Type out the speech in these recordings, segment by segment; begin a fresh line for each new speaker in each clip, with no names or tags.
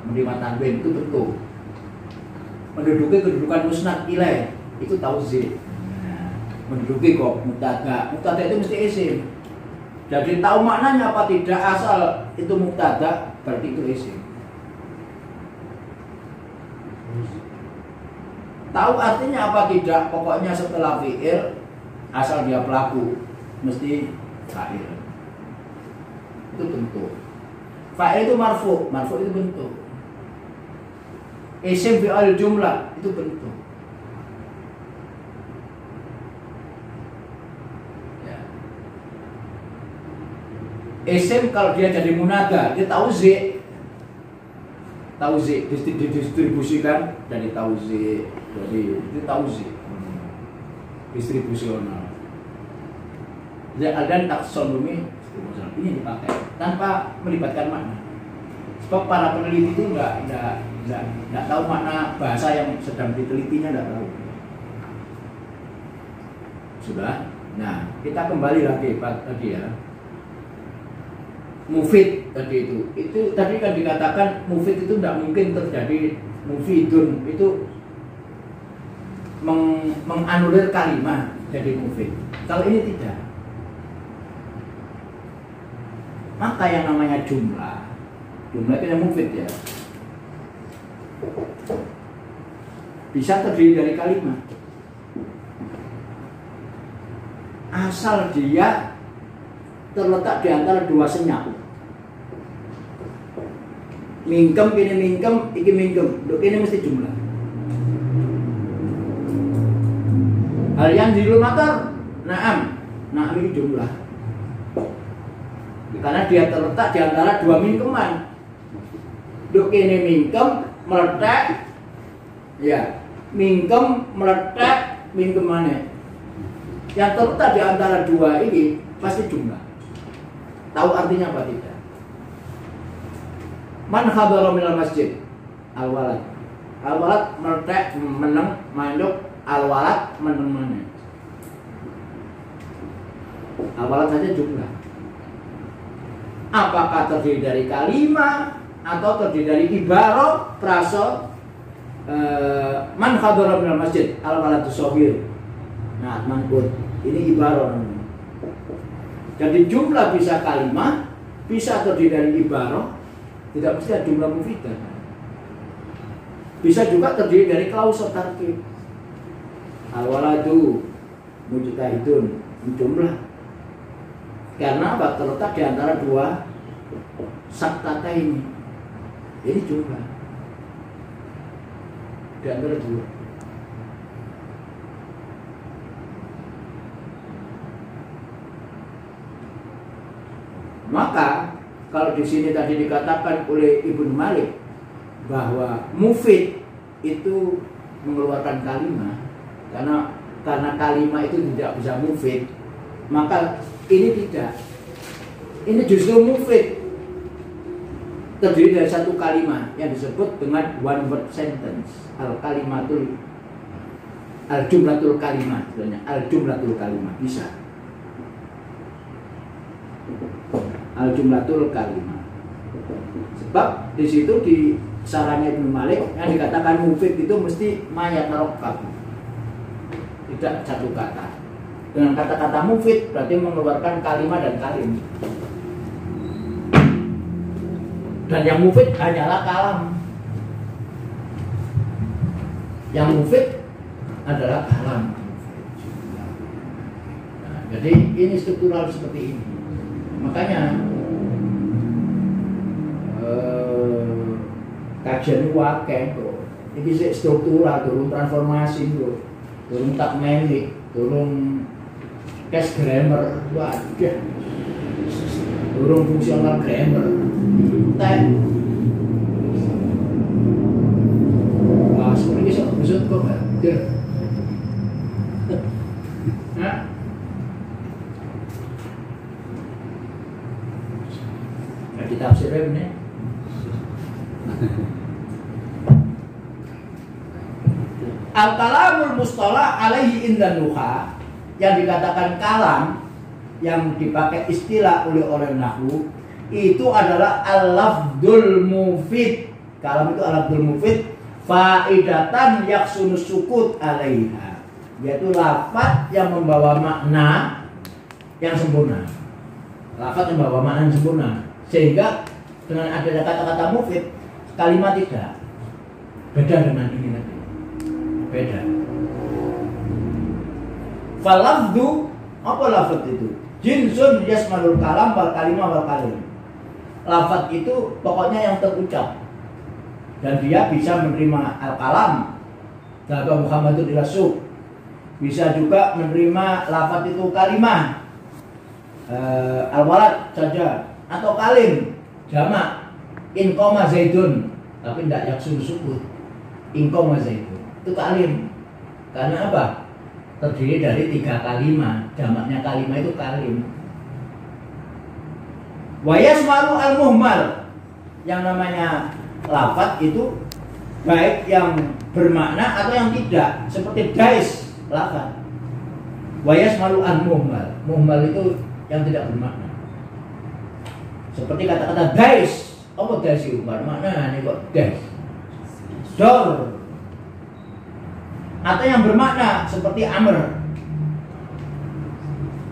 menerima tanwin itu bentuk. Menduduki kedudukan musnad ilaih itu tauzi. Menduduki kok mubtada. Mubtada itu mesti isim. Jadi tahu maknanya apa tidak, asal itu mubtada berarti itu isim. Tahu artinya apa tidak, pokoknya setelah fi'il asal dia pelaku mesti fa'il. Itu bentuk. Fa'il itu marfu itu bentuk. Isim fi'il jumlah itu bentuk. Ya. Isim kalau dia jadi munada, dia tauzi didistribusikan dari tauzi, jadi itu tauzi distribusional. Dan taksonomi ini dipakai tanpa melibatkan makna. Sebab para peneliti itu nggak tahu makna bahasa yang sedang ditelitinya, nggak tahu. Sudah. Nah, kita kembali lagi tadi ya. Mufid tadi itu tadi kan dikatakan mufid itu tidak mungkin terjadi mufidun, itu menganulir kalimat jadi mufid. Kalau ini tidak, maka yang namanya jumlah itu yang mufid ya, bisa terdiri dari kalimat asal dia terletak di antara dua senyap. Mingkem, ini mingkem, iki mingkem. Ini mesti jumlah. Hal yang di matar, naam ini jumlah. Karena dia terletak di antara dua mingkeman. Ini mingkem, meletak. Ya, mingkem, meletak, mingkemannya. Yang terletak di antara dua ini pasti jumlah. Tahu artinya apa tidak? Man hadara minal masjid al-walad. Al-walad meletak meneng manduk, al-walad meneng mana. Al-walad saja jumlah. Apakah terdiri dari kalimat atau terdiri dari ibarah frasa man hadara minal masjid al-waladu shahir. Nah, manqut. Ini ibarah namanya. Jadi jumlah bisa kalimat, bisa terdiri dari ibarah. Tidak mesti ada jumlah mufidah. Bisa juga terdiri dari klausul tarkib. Al-waladu mujtahidun, jumlah. Karena apa? Terletak di antara dua saktata ini. Ini jumlah. Di antara dua. Maka kalau di sini tadi dikatakan oleh Ibnu Malik bahwa mufid itu mengeluarkan kalimat, karena kalimat itu tidak bisa mufid, maka ini tidak. Ini justru mufid, terdiri dari satu kalimat yang disebut dengan one word sentence, al-jumlatul kalimat, sebenarnya al-jumlatul kalimat bisa. Al-jumlatul kalimah. Sebab di situ di sarannya Ibnu Malik yang dikatakan mufid itu mesti mayat tarokkab. Tidak satu kata. Dengan kata-kata mufid berarti mengeluarkan kalimat dan kalim. Dan yang mufid hanyalah kalam. Yang mufid adalah kalam. Nah, jadi ini struktural seperti ini. Makanya kajian wakil kok ini struktural, turun transformasi kok, turun takmenik, turun cash grammar, wadah, turun fungsional grammar, tek. Wah, seperti ini sok busut kok nggak? Tafsirnya ini al-kalamul mustalah alaihi indan nuha, yang dikatakan kalam yang dipakai istilah oleh orang nahwu itu adalah al-lafdul mufid, Kalam itu lafzul mufid faidatan yaksunus sukut alaiha, yaitu lafaz yang membawa makna yang sempurna. Lafaz yang membawa makna yang sempurna, sehingga dengan adanya kata-kata mufid, kalimat tidak beda dengan ini nanti. Beda. Falafdu, apa lafaz itu? Jinsun yasmalul kalam wal kalimah wal kalim. Lafaz itu pokoknya yang terucap, dan dia bisa menerima al-kalam, Daba Muhammadun ila suq. Bisa juga menerima lafaz itu kalimah, al-walad saja, atau kalim jamak, in qoma zaidun, tapi tidak yaksun sukut. In qoma zaidun itu kalim. Karena apa? Terdiri dari 3 kalimat, jamaknya kalimat itu kalim. Wa yasmalu al-muhmal, yang namanya lafaz itu baik yang bermakna atau yang tidak, seperti dais lafaz. Wa yasmalu al-muhmal, muhmal itu yang tidak bermakna. Seperti kata-kata dais, apa dais itu? Bermakna ini kok dais. Dor. Atau yang bermakna seperti amr.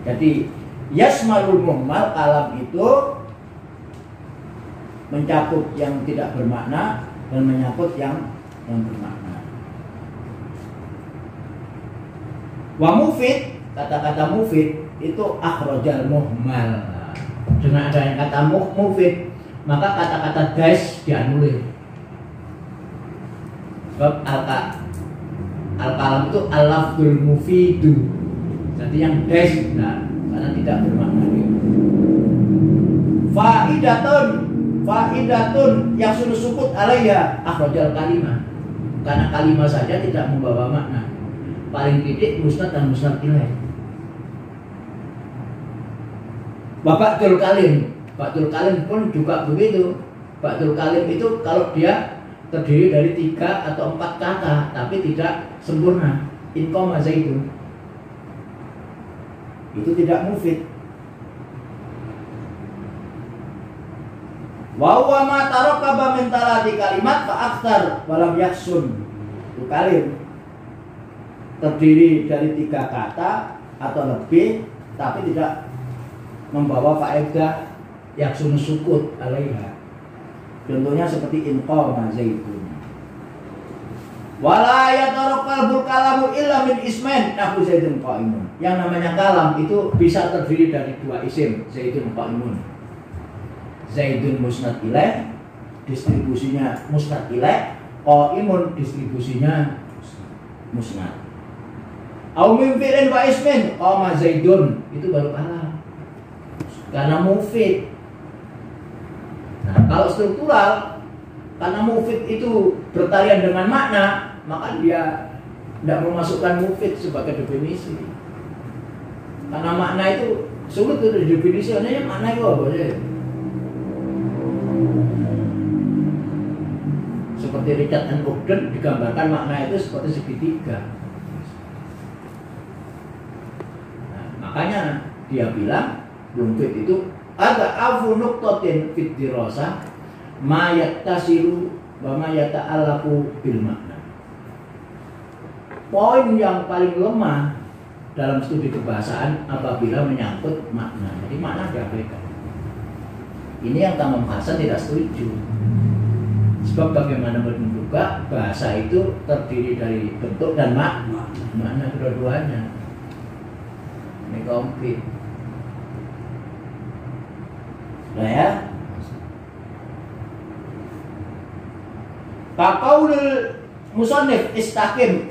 Jadi yasmalul muhmal, kalam itu mencakup yang tidak bermakna dan menyangkut yang bermakna. Wa mufid, kata-kata mufid itu akhrajal muhmal. Dengan adanya kata mufid, maka kata-kata dais dianulir. Sebab al-kalam itu al-lafzul mufidu. Jadi yang dais benar, karena tidak bermakna. Faidatun yang sudah sukut alaiya akhrajal kalimah. Karena kalimah saja tidak membawa makna. Paling titik musnad dan musnad ilaih. Ba'dul kalim pun juga begitu. Ba'dul kalim itu kalau dia terdiri dari 3 atau 4 kata, tapi tidak sempurna. In qoma zaidun, itu tidak mufid. Wa huwa ma tarakaba min talati kalimat fa aktsar walam yaksun. Itu kalim terdiri dari 3 kata atau lebih, tapi tidak membawa faedah yaksun sukut alaiha. Contohnya seperti in qama zaidun. Wala yatarakabul kalamu illa min ismain nahu zaidun qaimun. Yang namanya kalam itu bisa terdiri dari 2 isim, zaidun qaimun. Zaidun musnad ilaih, distribusinya musnad ilaih, qaimun distribusinya musnad. Au min fi'lin wa ismin qama zaidun, itu baru kalam. Karena mufid. Nah, kalau struktural, karena mufid itu bertalian dengan makna, maka dia tidak memasukkan mufid sebagai definisi. Karena makna itu sulit untuk didefinisikannya, makna itu apa sih? Seperti Richard and Ogden digambarkan makna itu seperti segitiga. Nah, makanya dia bilang mufid itu ada afu nuqtatin fit dirasah ma yattasilu wa ma yata'allaqu bil makna. Poin yang paling lemah dalam studi kebahasaan apabila menyangkut makna. Jadi makna diabaikan. Ini yang Tamam Hasan tidak setuju. Sebab bagaimanapun juga bahasa itu terdiri dari bentuk dan makna kedua-duanya. Ini komplit. Nah ya, Kaqaulul musannif istaqim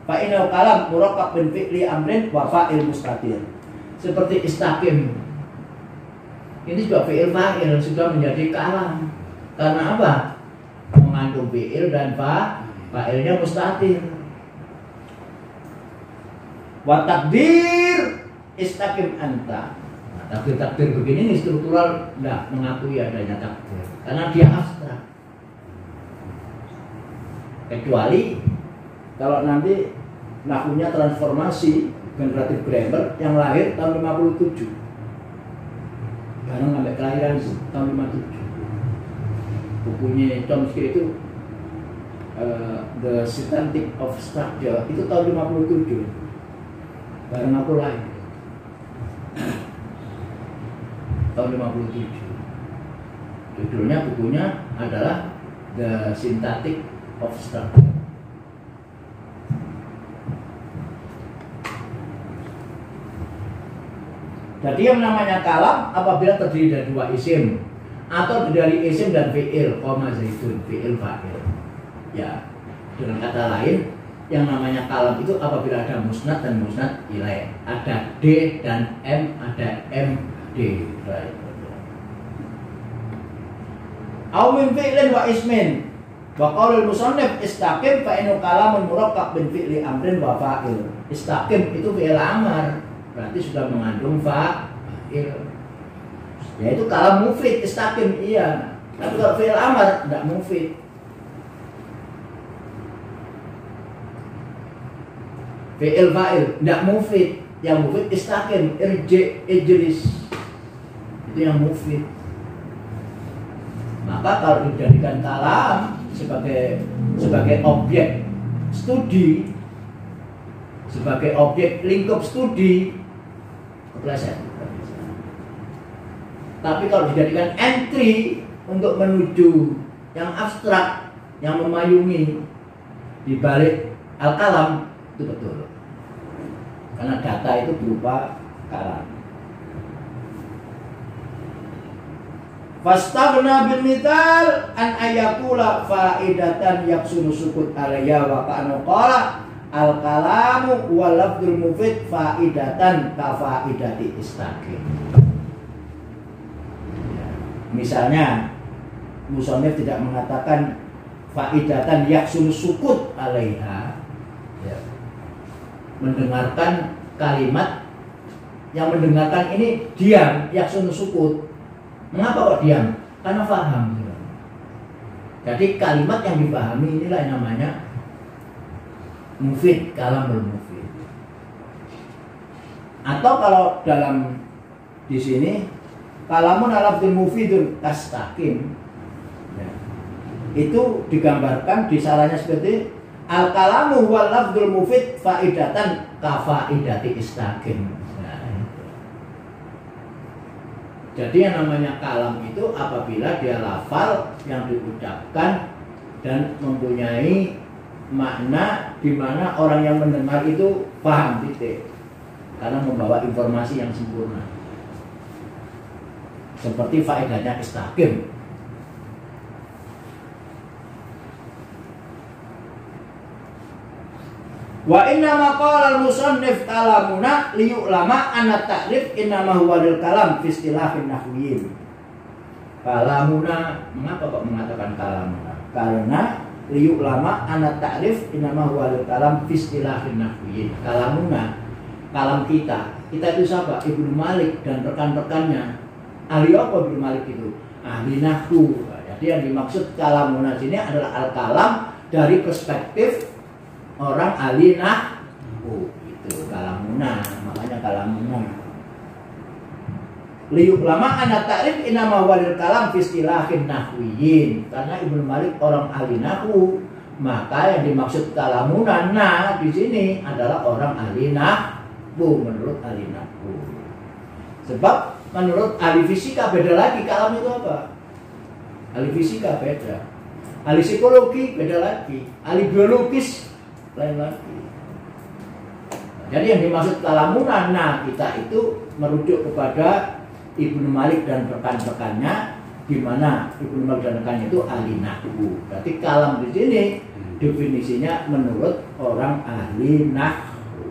fa innahu kalam murakkab min fi'li amrin wa fa'il mustatir. Seperti istaqim. Ini juga fi'il fa'il sudah menjadi kalam. Karena apa? Mengandung fi'il dan fa'ilnya mustatir. Wa takdir istaqim anta. Nah, takdir begini ini struktural tidak mengakui adanya takdir karena dia abstrak. Kecuali kalau nanti nahwunya transformasi generatif grammar yang lahir tahun 57 karena sampai kelahiran tahun 57. bukunya Chomsky itu The Synthetic of Structure, itu tahun 57 bareng aku lahir. Tahun 57. Judulnya bukunya adalah The Synthetic of Structure. Jadi yang namanya kalam apabila terdiri dari dua isim atau dari isim dan fi'il, koma zaitun, fi'il fa'il. Ya, dengan kata lain, yang namanya kalam itu apabila ada musnad dan musnad ilaih, ada D dan M, ada MD. Right. Au min fi'lin wa ismin. Wa qaulul musannif istaqim fa inna kalamun murakkab min fi'li amrin wa fa'il. Istaqim itu fi'il amar, berarti sudah mengandung fa'il. Yaitu kalam mufid, istaqim iya. Tapi kalau fi'il amar tidak mufid. Fi'il fa'il tidak mufid. Yang mufid istaqim, irji, ijlis. Itu yang mufid. Maka kalau dijadikan kalam sebagai objek studi, sebagai objek lingkup studi, kepleset. Tapi kalau dijadikan entry untuk menuju yang abstrak, yang memayungi di balik al-kalam, itu betul. Karena data itu berupa kalam. Fastaghna bil mithal an ayakula faidatan yaksunu sukut alayya wa ka'anu qala al kalamu wal lafdzul mufid faidatan ka faidati istaqim. Misalnya musannif tidak mengatakan faidatan yaksunu sukut alaiha, ya, mendengarkan kalimat yang mendengarkan ini diam, yaksunu sukut. Mengapa kok diam? Karena faham. Jadi kalimat yang dipahami inilah yang namanya mufid, kalamul mufid. Atau kalau dalam di sini kalamun alafdul mufidun tastaqim, ya, itu digambarkan di salahnya seperti al kalamu wal lafdul mufid faidatan ka faidati istaqim. Jadi yang namanya kalam itu apabila dia lafal yang diucapkan dan mempunyai makna di mana orang yang mendengar itu paham titik, karena membawa informasi yang sempurna. Seperti faedahnya istaqim. Wa inna ma qala al-musannif kalamuna liyu'lama anna ta'rif inna ma huwa lil kalam fi istilahin nahwiyyin. Kalamuna, mengapa kok mengatakan kalamuna? Karena liyu'lama anna ta'rif inna ma huwa lil kalam fi istilahin nahwiyyin. Kalamuna, kalam kita. Kita itu siapa? Ibnu Malik dan rekan-rekannya. Ahli apa Ibnu Malik itu? Ahli nahwu. Jadi yang dimaksud kalamuna sini adalah al-kalam dari perspektif orang ahli nahwu, itu kalamuna, makanya kalamuna. Liyu'lama anna ta'rif inama walil kalam fi istilahin nahwiyyin. Karena Ibnu Malik orang ahli nahwu, maka yang dimaksud kalamuna di sini adalah orang ahli nahwu, menurut ahli nahwu. Sebab menurut ahli fisika beda lagi kalam itu apa? Ahli fisika beda, ahli psikologi beda lagi, ahli biologis lain lagi. Jadi yang dimaksud kalamuna, nah kita itu merujuk kepada Ibnu Malik dan rekan-rekannya, di mana Ibnu Malik dan rekannya itu ahli nahwu. Berarti kalam di sini definisinya menurut orang ahli nahwu.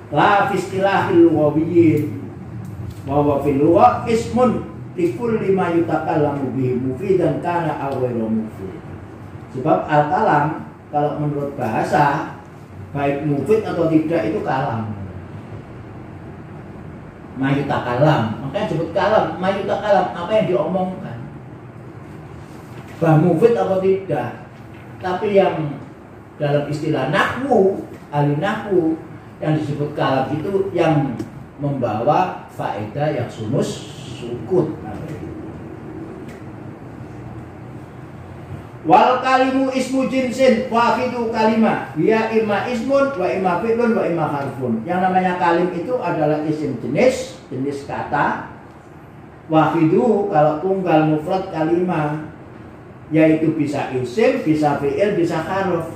La fi istilahil lughawiyyin wa huwa fil lugha ismun li kulli ma yutakallamu bihi mufidan kana aw ghairu mufid. Sebab al-kalam kalau menurut bahasa baik mufid atau tidak itu kalam. Mayutakalam, makanya disebut kalam. Mayutakalam, apa yang diomongkan, bah mufid atau tidak. Tapi yang dalam istilah nahwu, ahli nahwu, yang disebut kalam itu yang membawa faedah yang sunus sukut. Wal kalimu ismu jinsin wahidu kalimah. Dia imma ismun wa imma fi'lun wa imma harfun. Yang namanya kalim itu adalah isim jenis kata. Wahidu kalau tunggal mufrad kalimah, yaitu bisa isim, bisa fi'il, bisa harf.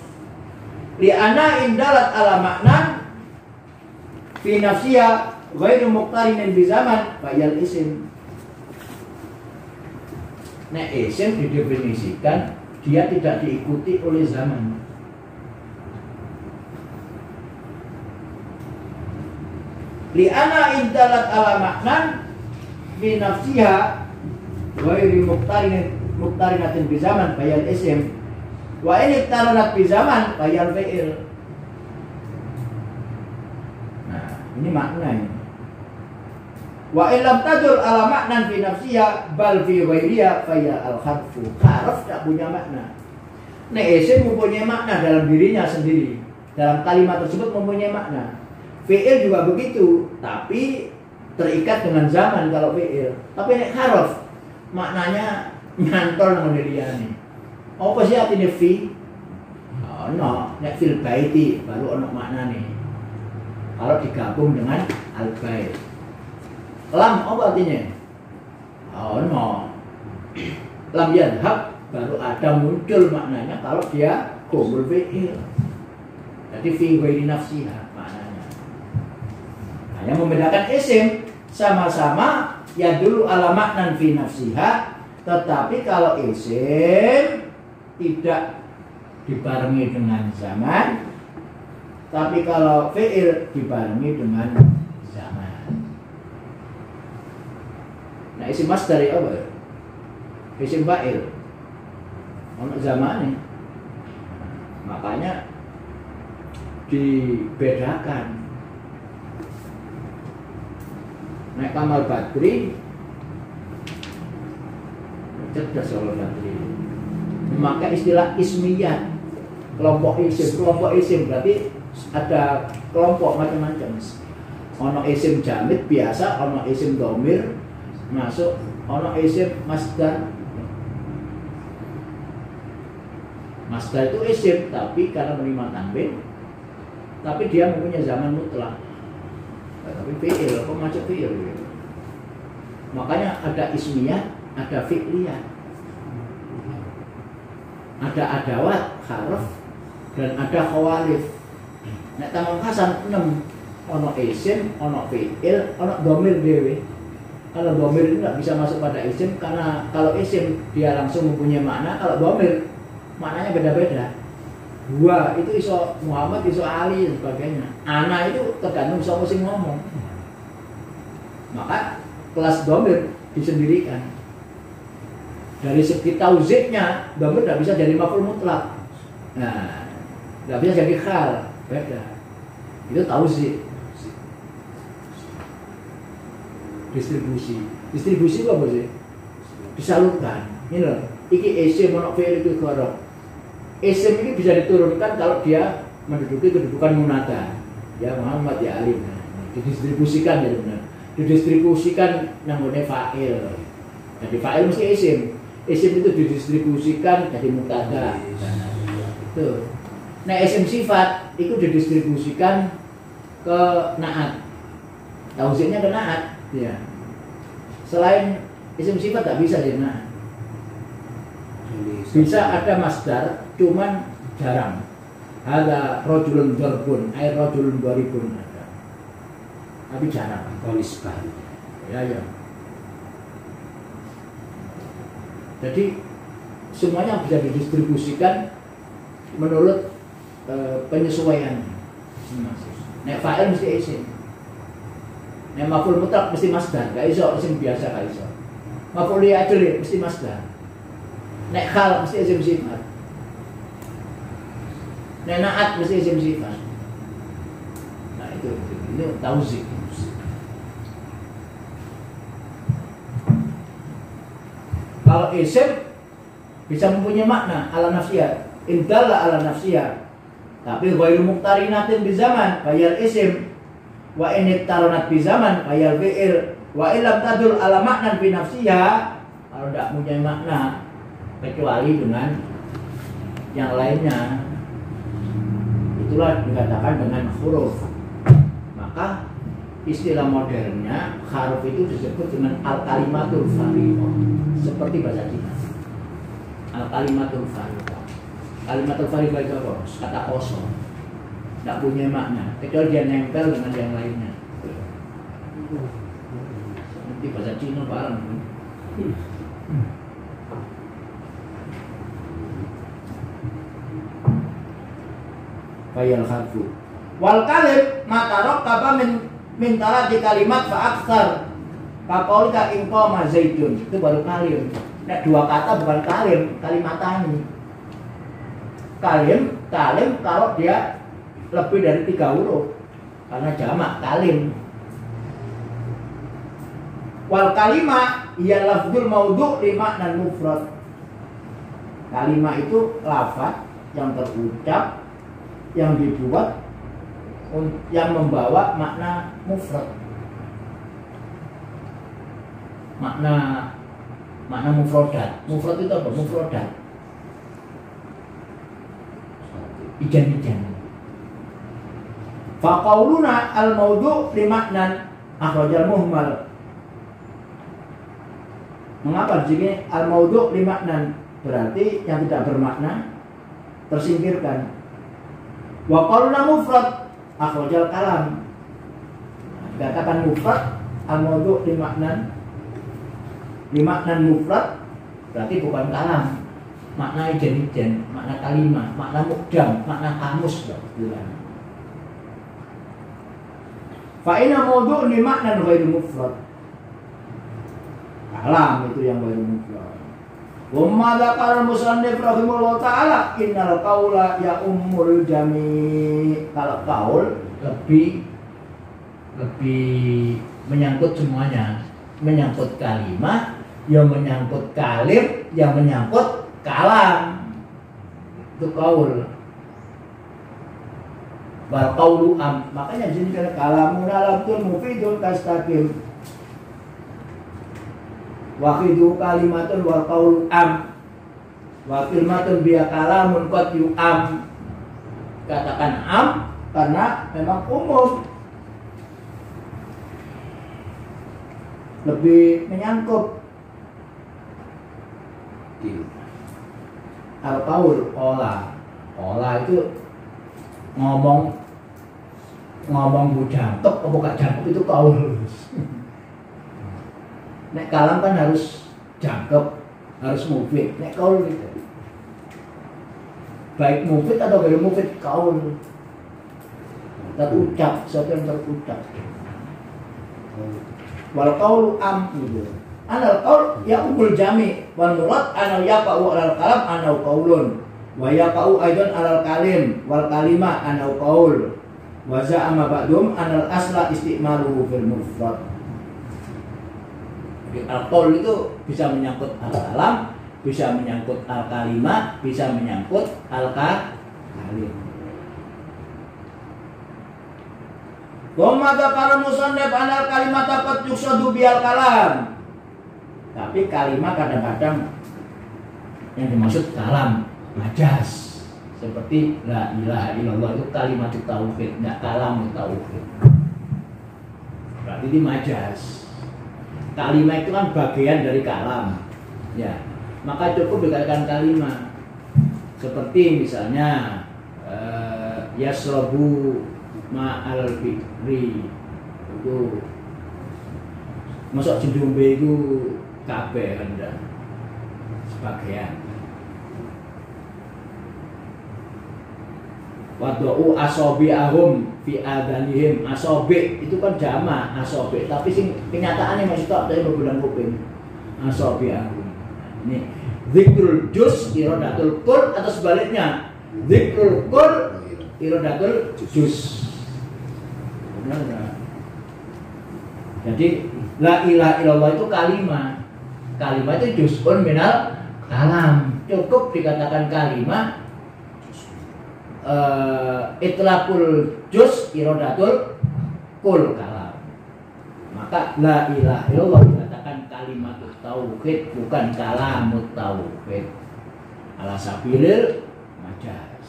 Li'anna indalat ala maknan fi nafsiya ghairu muqtarinin bi zaman fa'yal isim. Nah, isim didefinisikan dia tidak diikuti oleh zaman. Li'anna indalat ala maknan fi nafsiha ghairu muqtarinatin bi zaman fa'yal isim. Wa ini taranat bi zaman fa'yal fi'il. Ini maknanya. Wa illam tadul ala maknan fi nafsiya bal fi ghairiya fa ya al harfu. Harf tak punya makna. Nah, isim mempunyai makna dalam dirinya sendiri. Dalam kalimat tersebut mempunyai makna. Fi'il juga begitu, tapi terikat dengan zaman kalau fi'il. Tapi nek harf maknanya nyantol nang liyane. Apa sih artinya fi? Oh, no, nek fil baiti baru ono maknane. Kalau digabung dengan al-bait. Lam apa artinya? Oh no. Lam yadhab baru ada muncul maknanya kalau dia kumul fi'il. Jadi fi ghairi nafsiha maknanya. Hanya membedakan isim sama-sama ya dulu ala maknan fi nafsiha, tetapi kalau isim tidak dibarengi dengan zaman, tapi kalau fi'il dibarengi dengan zaman. Nah, isim masdar apa? Isim fa'il. Ono zamane. Makanya dibedakan. Nek Kamal Badri cerdas kalau Badri. Memakai istilah ismiyat. Kelompok isim berarti ada kelompok macam-macam. Ono isim jamid biasa, ono isim dhamir masuk, ono isim masdar. Masdar itu isim tapi karena menerima tanwin, tapi dia mempunyai zaman mutlak. Tapi fi'il, apa macam fi'il gitu. Makanya ada ismiyah, ada fi'liyah. Ada adawat, harf, dan ada khawalif. Nek Tamam Hasan 6, ono isim, ono fi'il, ono dhamir dhewe. Kalau dhamir itu tidak bisa masuk pada isim karena kalau isim dia langsung mempunyai makna, kalau dhamir maknanya beda-beda. Gua itu iso Muhammad, iso Ali dan sebagainya. Ana itu tergantung sapa sing ngomong. Maka kelas dhamir disendirikan. Dari segi tauziknya, dhamir tidak bisa jadi maf'ul mutlak. Nah, tidak bisa jadi khal, beda. Itu tauzik. Distribusi apa sih? Disalurkan. Ini loh, iki isim ono fi'il itu gharob. Isim ini bisa diturunkan kalau dia menduduki kedudukan munada. Ya Muhammad ya Ali. Nah, didistribusikan ya benar. Didistribusikan namanya fa'il. Jadi fa'il mesti isim. Isim itu didistribusikan jadi mubtada. Itu. Nah, isim sifat itu didistribusikan ke na'at. Tauziknya ke na'at, ya. Selain isim sifat tak bisa jadi na'at. Bisa ada masdar, cuman jarang. Ada rajulun darbun, ay rajulun daribun ada. Tapi jarang.
Konisban.
Ya. Jadi semuanya bisa didistribusikan menurut penyesuaian. Nek fa'il mesti isim. Nek maf'ul mutlak mesti masdar, gak iso isim biasa gak iso. Maf'ul ajli mesti masdar. Nek khal mesti isim sifat. Nek na'at mesti isim sifat. Nah itu tauzik. Kalau isim bisa mempunyai makna ala nafsiyah, indalla ala nafsiyah. Tapi ghairu muqtarinatin bi zaman, bayal isim. Wa in taronat bi zaman, bayal fi'il. Wa illam tadul ala maknan bi nafsiyah, kalau tidak mempunyai makna kecuali dengan yang lainnya. Itulah dikatakan dengan huruf. Maka istilah modernnya haruf itu disebut dengan al-kalimatul fariqah, seperti bahasa Cina. Al-kalimatul fariqah. Kalimatul fariqah itu apa? Kata kosong, tidak punya makna kecuali dia nempel dengan yang lainnya. Seperti bahasa Cina barang. Fayal harfu wal kalim matarok kaba min talati kalimat fa aktsar kaqaulika in qama zaidun, itu baru kalim. Nek dua kata bukan kalim, kalimatani. Kalim kalau dia lebih dari 3 huruf karena jamak kalim. Wal kalima ya lafzul maudhu' li makna mufrad. Kalima itu lafaz yang terucap yang dibuat yang membawa makna mufrad. Makna mufradat. Mufrad itu apa? Mufradat. Ijan-ijan. Fa qauluna al-maudhu' li maknan akhrajal muhmal. Mengapa di sini al-maudhu' li maknan? Berarti yang tidak bermakna tersingkirkan. Wa qauluna mufrad akhrajal kalam. Dikatakan mufrad al-maudhu' li maknan mufrad berarti bukan kalam, makna ijan-ijan, makna kalimah, makna mukdam, makna kamus. Fa inna maudhu' li maknan ghairu mufrad. Kalam itu yang ghairu mufrad. Wa ma dzakara musannif rahimahullah taala innal qaula ya ummul jami'. Kalau qaul lebih menyangkut semuanya, menyangkut kalimah, yang menyangkut kalim, yang menyangkut kalam. Itu qaul. Wal qaulu am. Makanya di sini kan kalamun alabtul mufidun kastaqim. Wa khidu kalimatun wal qaulu am. Wa kalimatun biya kalamun qad yu'am. Katakan am karena memang umum, lebih menyangkut. Al-qaul ola itu ngomong jangkep apa gak jangkep itu qaul. Nek kalam kan harus jangkep, harus mufid. Nek qaul gitu, baik mufid atau gak mufid, qaul terucap, sesuatu yang terucap. Wal qaulu am gitu. Anal qaul ya umul jami wal murad anal yaqa'u alal kalam anau qaulun wa yaqa'u aidan alal kalim wal kalima anau qaul wa za'ama ba'dum anal asla istimaluhu fil mufrad. Al-qaul itu bisa menyangkut al-kalam, bisa menyangkut al-kalimah, bisa menyangkut al-kalim. Wa ma dzakara musannif anal kalimat qad yuqsadu bil kalam. Tapi kalimat kadang-kadang yang dimaksud kalam, majas. Seperti la ilaha illallah itu kalimat tauhid, enggak kalam tauhid. Berarti ini majas. Kalimat itu kan bagian dari kalam. Ya, maka cukup dikatakan kalimat. Seperti misalnya yasrabu ma'al fikri itu masuk jendumbe itu kabeh rendah sebagian. Wadu'u asobi'ahum fi adanihim. Asobi itu kan jamak asobi, tapi sing kenyataannya masih tak dari berbeda kuping. Asobi'ahum. Ini zikrul juz iradatul kul atau sebaliknya zikrul kul iradatul juz. Benar. Jadi la ilaha illallah itu kalimah. Kalimah itu juz'un minal kalam. Cukup dikatakan kalimah itlaqul juz iradatul kul kalam. Maka la ilaha illallah dikatakan kalimat tauhid, bukan kalamut tauhid. Ala sabilil majaz.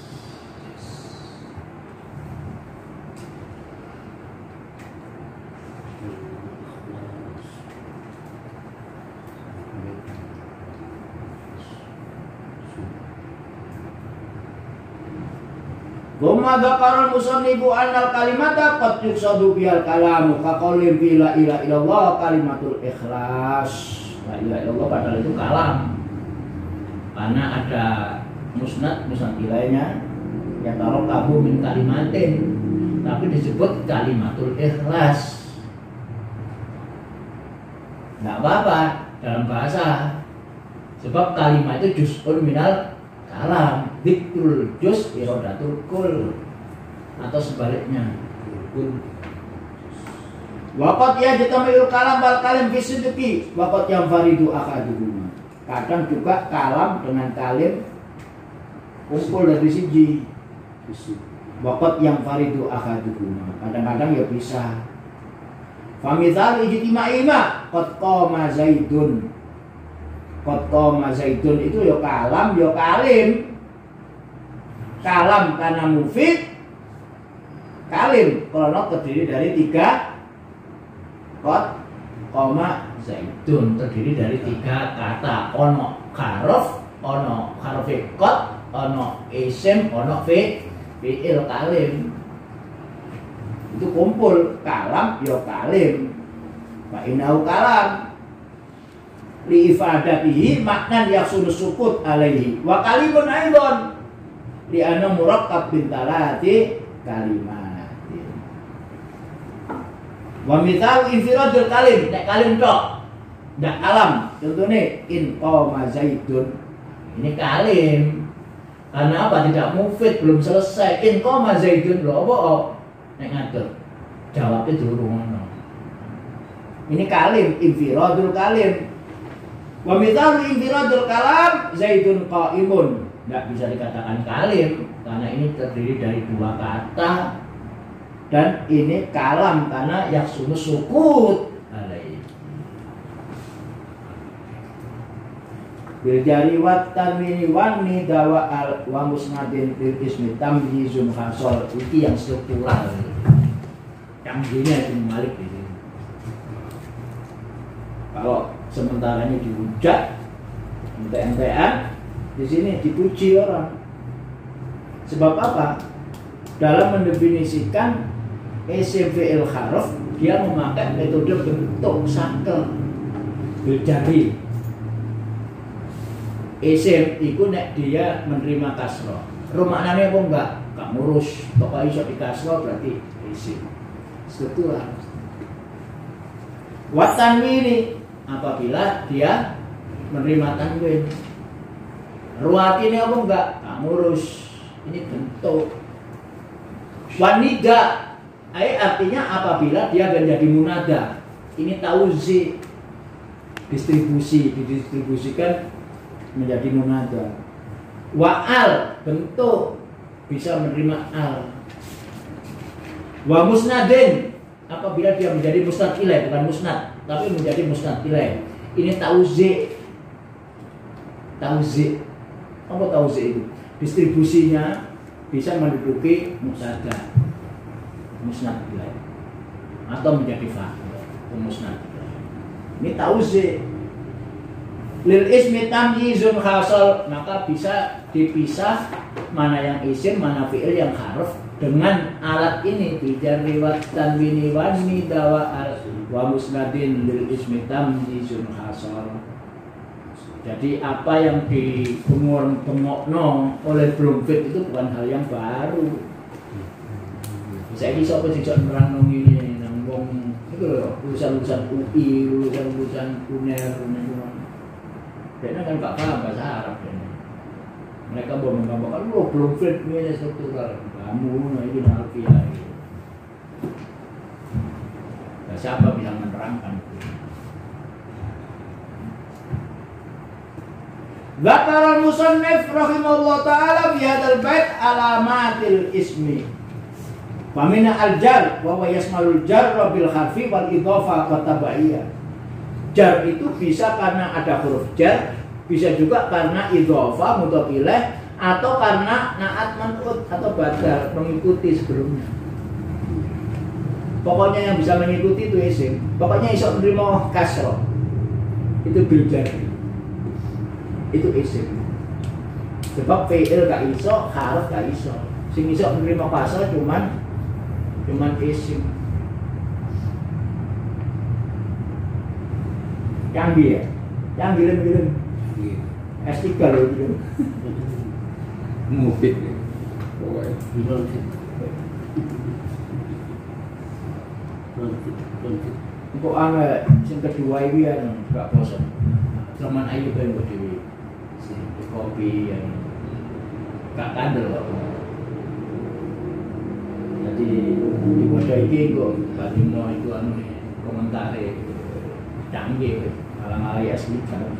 Gumma dzakara al-musannifu annal kalimata qad yuqsadu bihal kalamu ka qaulin bi la ilaha illallah kalimatul ikhlas. La ilaha illallah padahal itu kalam. Karena ada musnad ilainya ya taruh kabu min kalimatin, tapi disebut kalimatul ikhlas. Nggak apa-apa dalam bahasa, sebab kalimat itu juz'un minal kalam, dzikrul juz iradatul kul, atau sebaliknya. Waqat ya jatamil kalam bal kalim fi sidqi waqat yang faridu akaduhuma. Kadang juga kalam dengan kalim kumpul dari siji. Waqat yang faridu akaduhuma. Kadang-kadang ya bisa. Famithal ijtima'ima qad qama zaidun. Qad qama zaidun itu ya kalam ya kalim. Kalam karena mufid, kalim karena terdiri dari 3. Qad qama zaidun terdiri dari 3 kata. Ono harf, ono harfi qad, ono isim, ono fi'il kalim. Itu kumpul kalam ya kalim. Fa innahu kalam li ifadatihi maknan yahsulu sukut alaihi wa kalimun aidon li anna murakkab bin talati kalimat. Wa mithal infiradul kalim, nek kalim tok ndak kalam. Contohnya in qama zaidun. Ini kalim. Karena apa? Tidak mufid, belum selesai. In qama zaidun lho apa? Nek ngatur. Jawabnya durung ngono. Ini kalim, infiradul kalim. Wa mithal infiradul kalam zaidun qaimun. Nggak bisa dikatakan kalim karena ini terdiri dari 2 kata. Dan ini kalam karena yaksunu sukut alaihi. Bil jari wat tanwini wan nidawa al wa musnadin fil ismi tamyizun hasol. Iki yang struktural. Tamyinya itu Malik ini. Kalau sementara ini dihujat, ente-entean, di sini dipuji orang. Sebab apa? Dalam mendefinisikan isim fi'il harf, dia memakai metode bentuk sakel berjari. Isim itu nek dia menerima kasroh. Rumaknanya apa enggak? Gak ngurus. Pokoknya iso di kasroh berarti isim. Struktural. Wat tanwini apabila dia menerima tanwin. Ruwati ini apa enggak? Gak ngurus. Ini bentuk. Wanida artinya apabila dia menjadi munada. Ini tauzi, didistribusikan menjadi munada. Wa'al bentuk bisa menerima al. Wa musnadin apabila dia menjadi musnad ilaih, bukan musnad tapi menjadi musnad ilaih. Ini tauzi. Apa tauzi itu? Distribusinya bisa menduduki musnada, musnad ilaih, atau menjadi fa'il musnad ilaih. Ini tauzi. Lil ismi tamyizun hasal, maka bisa dipisah mana yang isim, mana fi'il yang harf dengan alat ini. Bijar riwat tanwini wan nidawa al wa musnadin lil ismi tamyizun hasal. Jadi apa yang dibengok-bengokno oleh Bloomfield itu bukan hal yang baru. Saya bisa sejak nerang ini nang wong itu loh, lulusan UI, lulusan UNER, Karena kan gak paham bahasa Arab kan. Mereka mau menggambarkan, Bloomfield ini struktural. Kamu ini alfiah. Nah, siapa bilang menerangkan? Zakar al-musannif rahimahullah ta'ala fi hadzal bait alamatil ismi. Wa min al-jar wa huwa yasmalul jar bil harfi wal idhofah wa tabaiyah. Jar itu bisa karena ada huruf jar, bisa juga karena idhofah mudhof ilaih atau karena naat man'ut atau badal mengikuti sebelumnya. Pokoknya yang bisa mengikuti itu isim. Pokoknya iso menerima kasroh itu bil jari. Itu isim. Sebab fi'il gak iso, harf gak iso. Sing iso menerima kasroh cuman isim. Canggih ya? Canggih bilang. S3 loh bilang.
Mufid ya. Pokoknya.
Kok angel sing kedua iki ya gak bosan. Cuman ayo ben kok dhewe. Kopi yang gak kandel kok. Jadi di wadah iki kok badino itu anu komentare canggih alang-alang asli kan.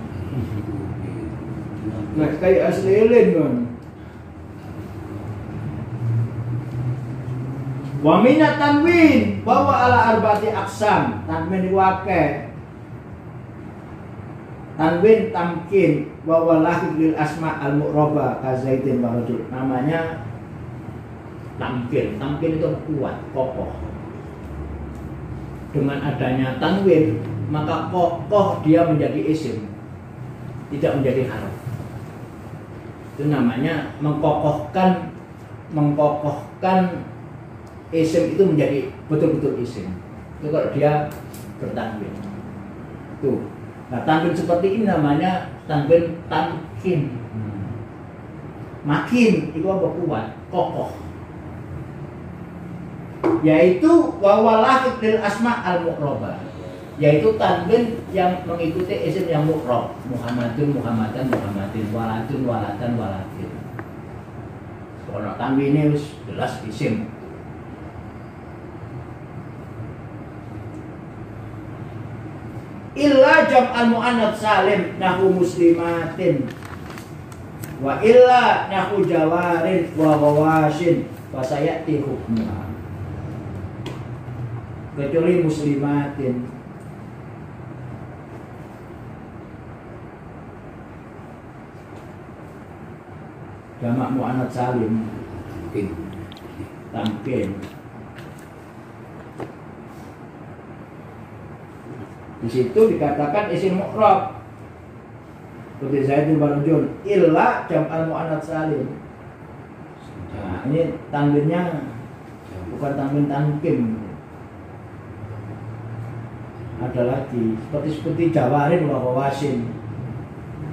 Nah, kayak asli lain kan. Wa minat tanwin bahwa ala arba'ati aqsam. Tanwin wake. Tanwin tamkin bahwa lahir lil asma al mu'raba ka zaidin wa rajul. Namanya tamkin. Tamkin itu kuat, kokoh. Dengan adanya tanwin, maka kokoh dia menjadi isim, tidak menjadi harf. Itu namanya mengkokohkan isim itu menjadi betul-betul isim. Itu kalau dia bertanwin. Tuh. Nah, tanwin seperti ini namanya tanwin tamkin. Makin itu apa kuat, kokoh. Yaitu wawalah lil asma al mu'rabah. Yaitu tanwin yang mengikuti isim yang mu'rab. Muhammadun, Muhammadan, Muhammadin, waladun, waladan, waladin. Kalau tanwin ini jelas isim. Illa jam'al mu'annats salim nahu muslimatin wa illa nahu jawarin wa wawasin wa sayati hukmuha. Kecuali muslimatin. Jamak mu'annats salim tamkin. Di situ dikatakan isim mu'rab. Seperti Zaidun wa rajul illa jam'al mu'annats salim. Nah, ini tanwinnya bukan tanwin tamkin. Ada lagi seperti jawarin wa wawasin.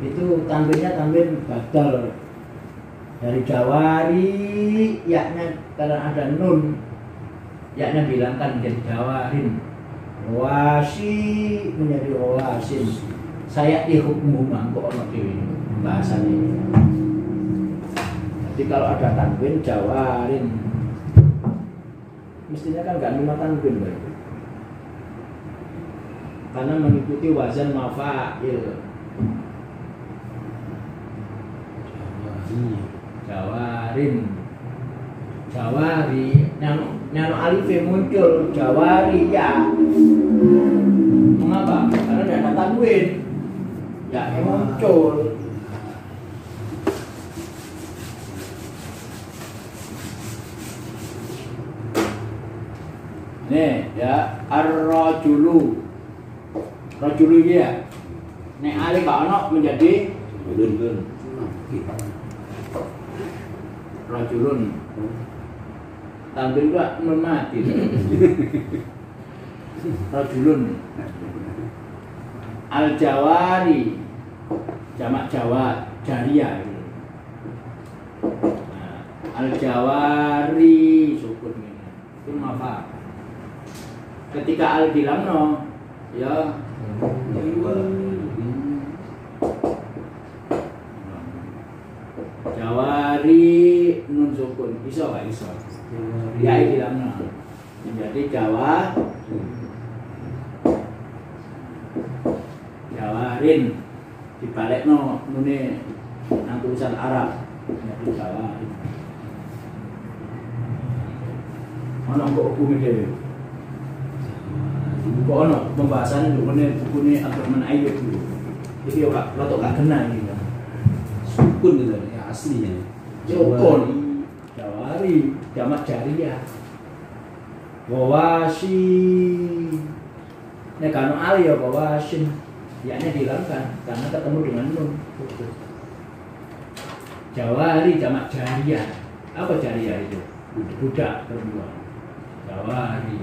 Itu tanwinnya tanwin badal. Dari jawari yaknya karena ada nun, yaknya bilangkan menjadi jawarin. Wasi menjadi wasin. Saya dihukmu mangkok ono dhewe bahasane. Jadi kalau ada tanwin jawarin, mestinya kan enggak lima tanwin, Bro. Karena mengikuti wazan mafa'il. Jawarin. Jawari, nyano alifnya muncul jawari ya. Mengapa? Karena tidak ada tanwin. Ya muncul. Nih ya ar-rajulu. Rajulu ya. Nek alif gak ono menjadi rajulun. Tampil juga nun mati. Rajulun. Al-jawari jamak jawa jaria. Nah, al-jawari sukun ini. Itu apa? Ketika al bilang no, ya jawari nun sukun. Iso gak iso? Ya bilang no. Jadi Jawa Jawarin dibalik no nune nang tulisan Arab jadi Jawarin. Ono kok hukume dhewe. Kok ono pembahasan bukune Abdurrahman Ayyub dulu. Iki yo gak rotok gak kena iki.
Sukun gitu ya aslinya.
Sukun. Jawari, jamak jariyah. Wawasi. Nek kanu ali ya wawasin. Ya-nya dihilangkan karena ketemu dengan nun. Jawari jamak jariyah. Apa jariyah itu? Budak perempuan. Jawari.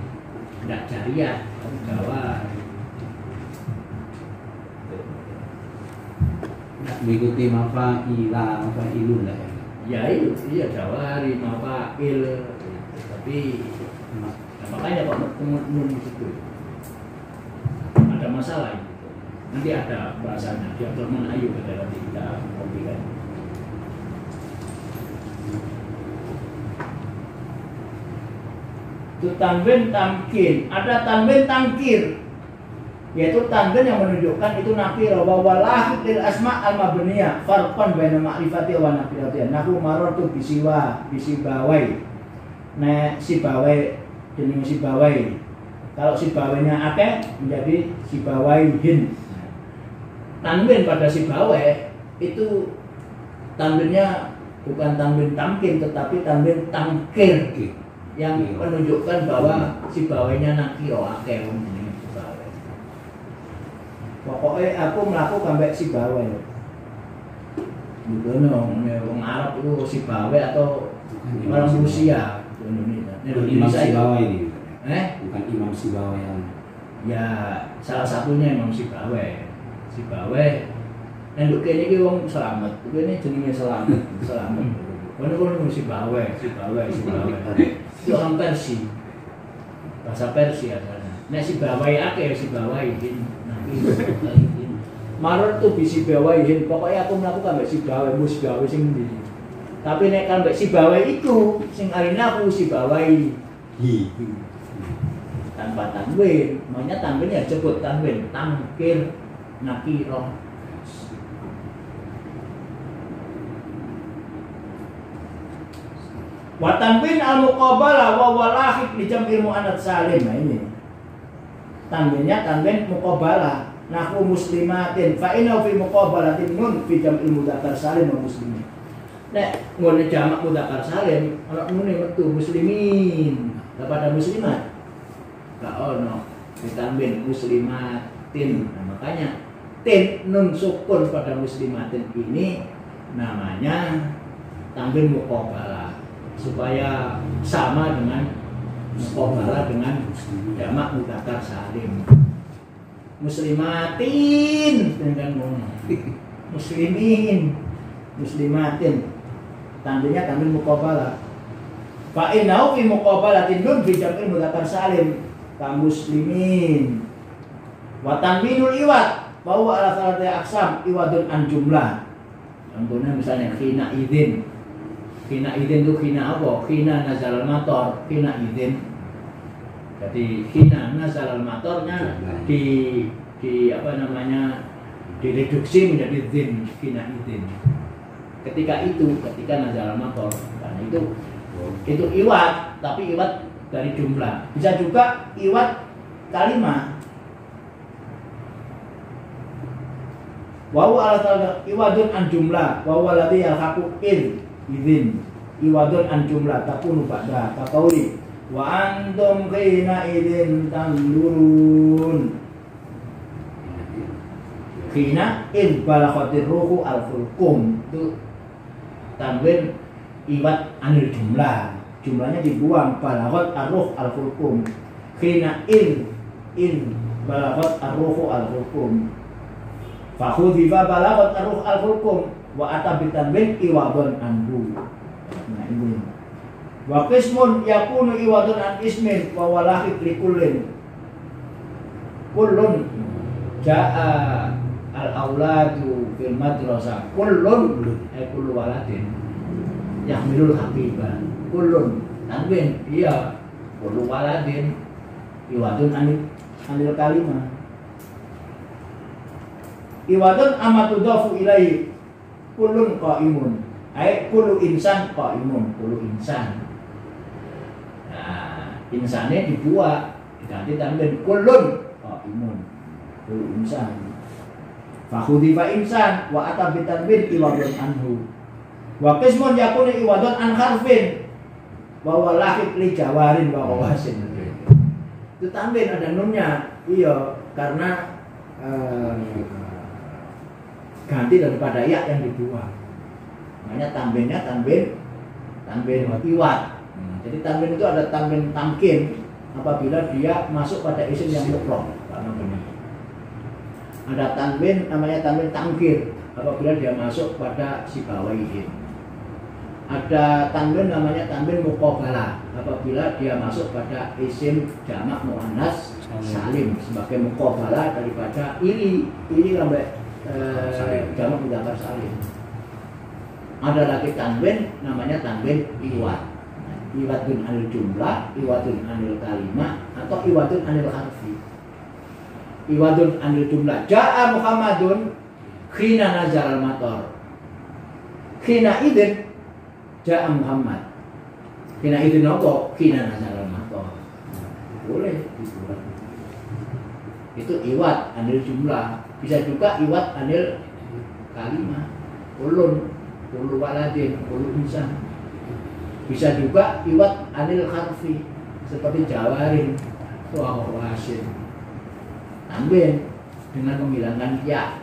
Tidak jariyah, tapi jawari.
Mengikuti mafa'ilun lah ya.
Ya itu, iya jawari, mafa'il. Tapi makanya kok nun di situ. Ada masalah itu. Nanti ada bahasanya. Di Abdurrahman Ayyub nanti kita kopikan. Itu tanwin tamkin, ada tanwin tangkir, yaitu tanwin yang menunjukkan itu nakirah wa walahid lil asma al mabniyah farqan baina ma'rifati wa nakirati. Nahu marartu bisibawai. Nek sibawai jenenge sibawai. Kalau sibawainya akeh menjadi sibawaihin. Tanwin pada sibawai itu tanwinnya bukan tanwin tamkin tetapi tanwin tangkir. Yang menunjukkan bahwa si bawainya nakiro akeh wong jenenge si bawai. Pokoke aku mlaku kambek si bawai. Bukono wong Arab itu si bawai atau orang Rusia Indonesia.
Imam Sibawai ini.
Bukan
Imam Sibawai yang
ya salah satunya Imam Sibawai. Sibawai nduk kene iki wong selamat. Kene jenenge selamat. Kono Sibawai. Itu orang Persia, bahasa Persia asalnya. Nek si bawai akeh si bawaihin, maror tuh bisi bawaihin. Pokoknya aku melakukan mbak si bawai, si bawai sing ndi. Tapi nek kan mbak si bawai itu, sing arina aku si bawai. Tanpa tanwin, maunya tanwin ya sebut tanwin, tangkir, nakiro. Wa tanwin al-muqabalah wa walahid li jam'il muannats salim. Nah ini. Tanwinnya tanwin muqabalah. Nahu muslimatin fa inna fi muqabalatin nun fi jam'il mudzakkar salim wa muslimin. Nek ngene jamak mudzakkar salim, ana nune metu muslimin. Kepada muslimat. Ka ono ditanwin muslimatin. Nah, makanya tin nun sukun pada muslimatin ini namanya tanwin muqabalah. Supaya sama dengan muqabalah dengan jamak mudzakkar salim. Muslimatin dengan muslimin, muslimatin. Tanwinnya tanwin muqabalah. Fa innahu fi muqabalatin nun fi jam'il mudzakkar salim ka muslimin. Wa tanwinul iwad bahwa ala salati aqsam iwadun an jumlah. Contohnya misalnya khina idzin. Khina idin itu khina apa? Khina nazal mator, khina idin. Jadi khina nazal matornya di apa namanya? Direduksi menjadi din, khina idin. Ketika nazal mator, karena itu iwat, tapi iwat dari jumlah. Bisa juga iwat kalimah. Wa huwa ala iwadun an jumlah, wa huwa ladzi yalhaqu izin iwadun an jumlah takunu ba'da kaqauli wa antum khina idzin tandurun. Khina id balaghatir ruhu al-fulqum. Itu tanwin iwat anil jumlah. Jumlahnya dibuang, balaghat ar-ruh al-fulqum. Khina id balaghat ar-ruhu al-fulqum. Fa khudhifa balaghat ar-ruh al-fulqum wa atabi tanwin iwadun anhu. Nah ini. Wa qismun yakunu iwadun an ismin wa walahid likullin. Kullun jaa al-auladu fil madrasah. Kullun kullu waladin yahmilul haqiqah. Kullun tanwin iya kullu waladin iwadun anil kalimah. Iwadun amatudafu ilaihi kulun qaimun. Ai kullu insan qaimun, kullu insan. Nah, insannya dibuat diganti tanwin kullun qaimun. Kullu insan. Fa khudifa insan wa ata bi tanwin iwadun anhu. Wa qismun yakunu iwadun an harfin bahwa lahik li jawarin bahwa wasin. Itu tanwin ada nunnya. Iya, karena ganti daripada ya yang dibuang. Makanya tanwinnya tanwin iwat. Jadi tanwin itu ada tanwin tamkin apabila dia masuk pada isim yang mufrad. Ada tanwin namanya tanwin tangkir apabila dia masuk pada sibawaihin. Ada tanwin namanya tanwin muqabalah apabila dia masuk pada isim jamak muannas salim sebagai muqabalah daripada ili sampai jamak mudzakkar salim. Ada lagi tanwin namanya tanwin iwat. Iwatun anil jumlah, iwatun anil kalimah, atau iwatun anil harfi. Iwatun anil jumlah. Ja'a Muhammadun khina nazar al-matar. Khina idin ja'a Muhammad. Khina idin apa? Khina nazar al-matar. Boleh dibuat. Itu iwat anil jumlah. Bisa juga iwat anil kalimah. Ulun waladin, ulun insan. Bisa juga iwat anil harfi seperti jawarin, wasin. Tanwin dengan menghilangkan ya.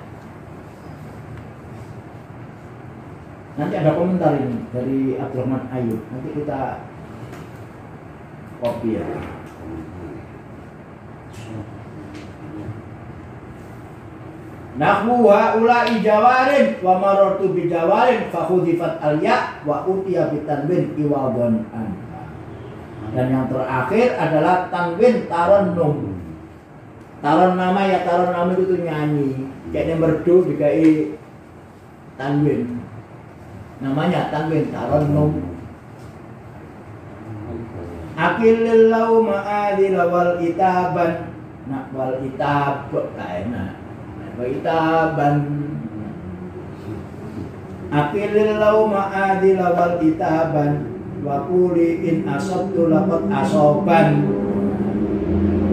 Nanti ada komentar ini dari Abdurrahman Ayub. Nanti kita copy ya. Nahwu haula'i jawarin wa marartu bi jawarin fa khudifat al-ya wa utiya bi tanwin iwadun an. Dan yang terakhir adalah tanwin tarannum. Taron nama ya taron nama itu nyanyi. Kayaknya merdu dikai tanwin. Namanya tanwin tarannum. Akilil lau ma'adil wal itaban. Nak wal itab kaena. Waitaban akilil lau ma'adil wal itaban wa quli in asabtu laqad asoban.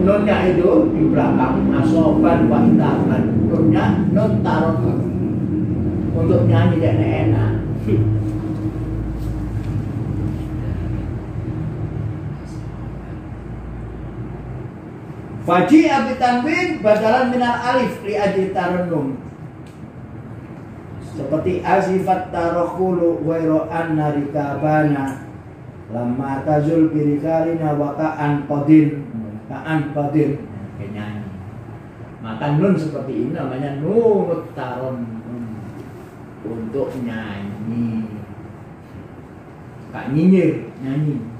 Nunnya itu di belakang asoban wa itaban. Nunnya nun taruh untuk nyanyi dan enak. Faji abi tanwin badalan minal alif li ajli tarannum. Seperti azifat tarakhulu ghairu anna rikabana lamma tazul birikalina wa ka'an qadir. Nyanyi. Maka nun seperti ini namanya nunut tarannum. Untuk nyanyi. Kak nyinyir, nyanyi.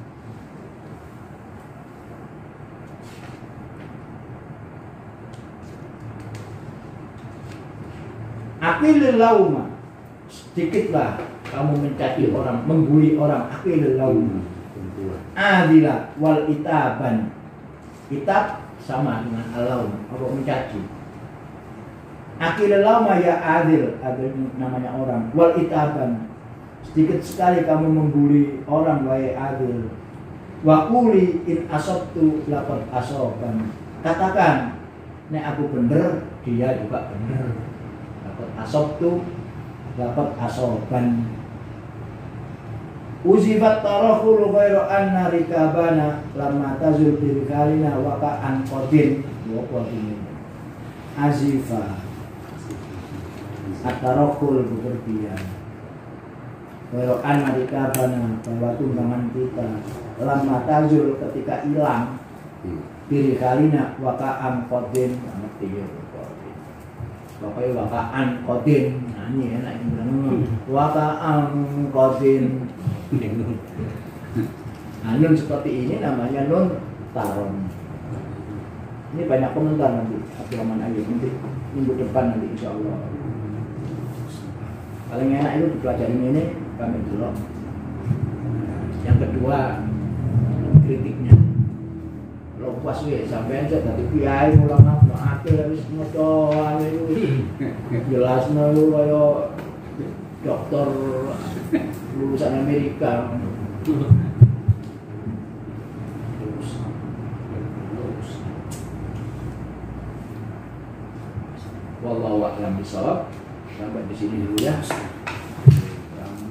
Akilil lauma, sedikitlah kamu mencaci orang, mengguli orang. Akilil lauma, adilah wal itaban. Itab sama dengan alaum, apa mencaci. Akilil lauma ya adil namanya orang. Wal itaban, sedikit sekali kamu mengguli orang wahai adil. Wakuli in asobtu laqad asoban. Katakan, nek aku bener, dia juga bener. Asobtu dapat asoban. Uzifat tarakhul ghairu anna rikabana lamma tazul birkalina wa ka'an qadir wa qadir. Azifa at-tarakhul bepergian ghairu anna rikabana bahwa tunggangan kita lamma tazul ketika hilang birkalina wa ka'an qadir. Ngerti ya. Pokoknya wakaan kodin, nyanyi enak yang bilang wakaan kodin. Nah, nun seperti ini namanya nun taron. Ini banyak komentar nanti Abdurrahman Ayub nanti minggu depan nanti insya Allah. Paling enak itu dipelajari ini kami dulu. Yang kedua kritiknya. Kalau puas ya sampai aja dari kiai mulang akhir habis ngocoan itu jelasnya lu kayak dokter lulusan Amerika. Wallahu a'lam bishawab. Sampai di sini dulu ya.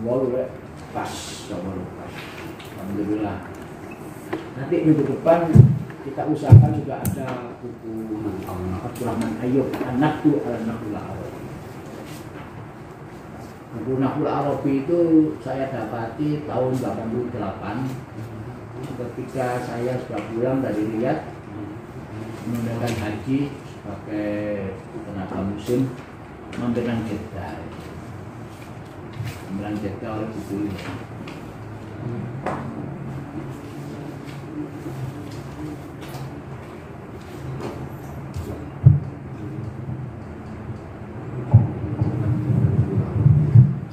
walu pas, walu pas. Alhamdulillah. Nanti minggu depan kita usahakan juga ada buku Abdurrahman Ayyub An-Naqdu Al-Naqdul Arabi. Buku Naqdul Arabi itu saya dapati tahun 88 ketika saya sudah pulang dari Riyadh menunaikan haji sebagai tenaga muslim mampir nang Jeddah. Mampir Jeddah oleh buku ini.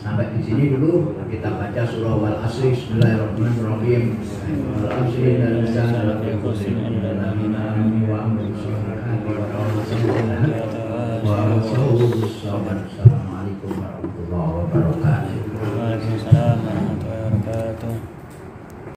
Sampai di sini dulu kita baca surah Wal Asri. Bismillahirrahmanirrahim. Wal Asri dan sana wa